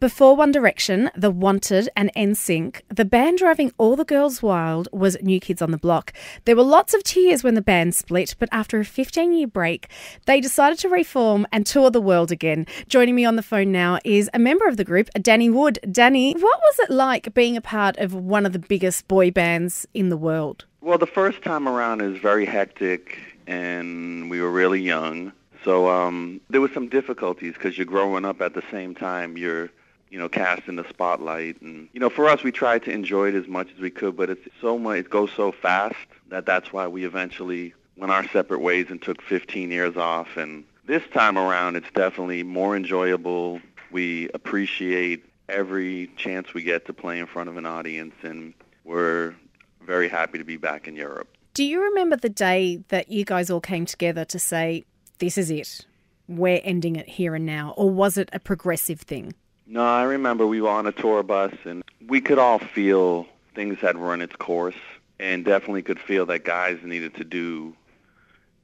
Before One Direction, The Wanted and NSYNC, the band driving all the girls wild was New Kids on the Block. There were lots of tears when the band split, but after a 15-year break, they decided to reform and tour the world again. Joining me on the phone now is a member of the group, Danny Wood. Danny, what was it like being a part of one of the biggest boy bands in the world? Well, the first time around is very hectic, and we were really young. So there was some difficulties because you're growing up at the same time. You're cast in the spotlight. And, for us, we tried to enjoy it as much as we could, but it's so much, it goes so fast that's why we eventually went our separate ways and took 15 years off. And this time around, it's definitely more enjoyable. We appreciate every chance we get to play in front of an audience, and we're very happy to be back in Europe. Do you remember the day that you guys all came together to say, this is it, we're ending it here and now? Or was it a progressive thing? No, I remember we were on a tour bus, and we could all feel things had run its course, and definitely could feel that guys needed to do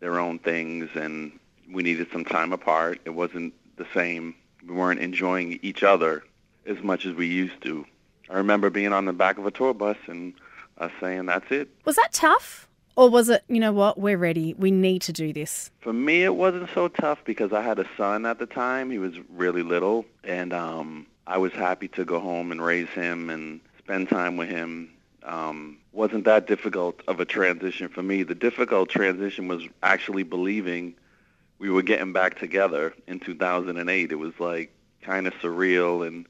their own things, and we needed some time apart. It wasn't the same. We weren't enjoying each other as much as we used to. I remember being on the back of a tour bus and us saying, that's it. Was that tough? Or was it, you know what, we're ready, we need to do this? For me, it wasn't so tough because I had a son at the time. He was really little, and I was happy to go home and raise him and spend time with him. Wasn't that difficult of a transition for me. The difficult transition was actually believing we were getting back together in 2008. It was like kind of surreal and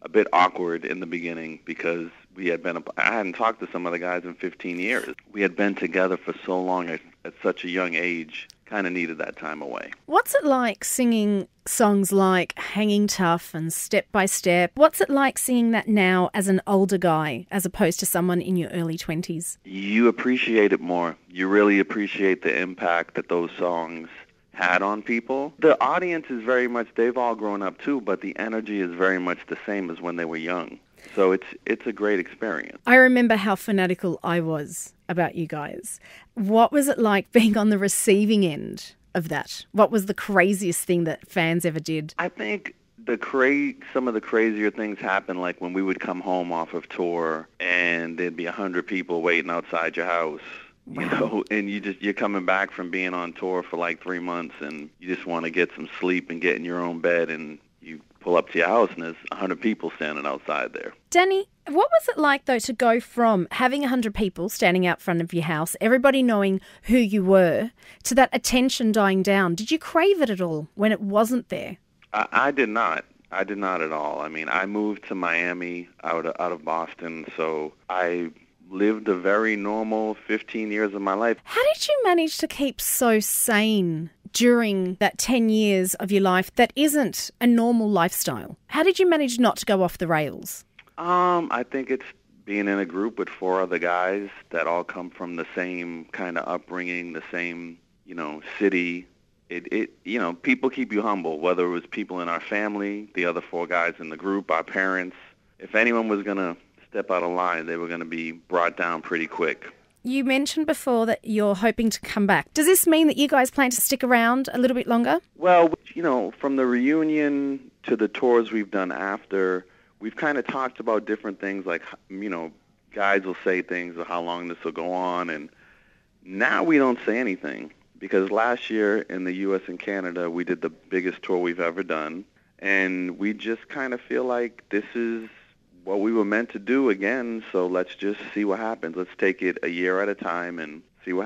a bit awkward in the beginning because I hadn't talked to some of the guys in 15 years. We had been together for so long at such a young age, kind of needed that time away. What's it like singing songs like Hanging Tough and Step by Step? What's it like singing that now as an older guy as opposed to someone in your early 20s? You appreciate it more. You really appreciate the impact that those songs had on people. The audience is very much, they've all grown up too, but the energy is very much the same as when they were young. So it's a great experience. I remember how fanatical I was about you guys. What was it like being on the receiving end of that? What was the craziest thing that fans ever did? I think some of the crazier things happened, like when we would come home off of tour and there'd be 100 people waiting outside your house. Wow. And you're coming back from being on tour for like 3 months, and you just want to get some sleep and get in your own bed, and you pull up to your house and there's 100 people standing outside there. Danny, what was it like though to go from having 100 people standing out front of your house, everybody knowing who you were, to that attention dying down? Did you crave it at all when it wasn't there? I did not. I did not at all. I mean, I moved to Miami out of Boston, so I lived a very normal 15 years of my life. How did you manage to keep so sane during that 10 years of your life that isn't a normal lifestyle? How did you manage not to go off the rails? I think it's being in a group with 4 other guys that all come from the same kind of upbringing, the same, city. People keep you humble, whether it was people in our family, the other 4 guys in the group, our parents. If anyone was going to step out of line, they were going to be brought down pretty quick. You mentioned before that you're hoping to come back. Does this mean that you guys plan to stick around a little bit longer? Well, from the reunion to the tours we've done after, we've kind of talked about different things like, guys will say things of how long this will go on, and now we don't say anything because last year in the U.S. and Canada, we did the biggest tour we've ever done, and we just kind of feel like this is what we were meant to do again, so let's just see what happens. Let's take it a year at a time and see what happens.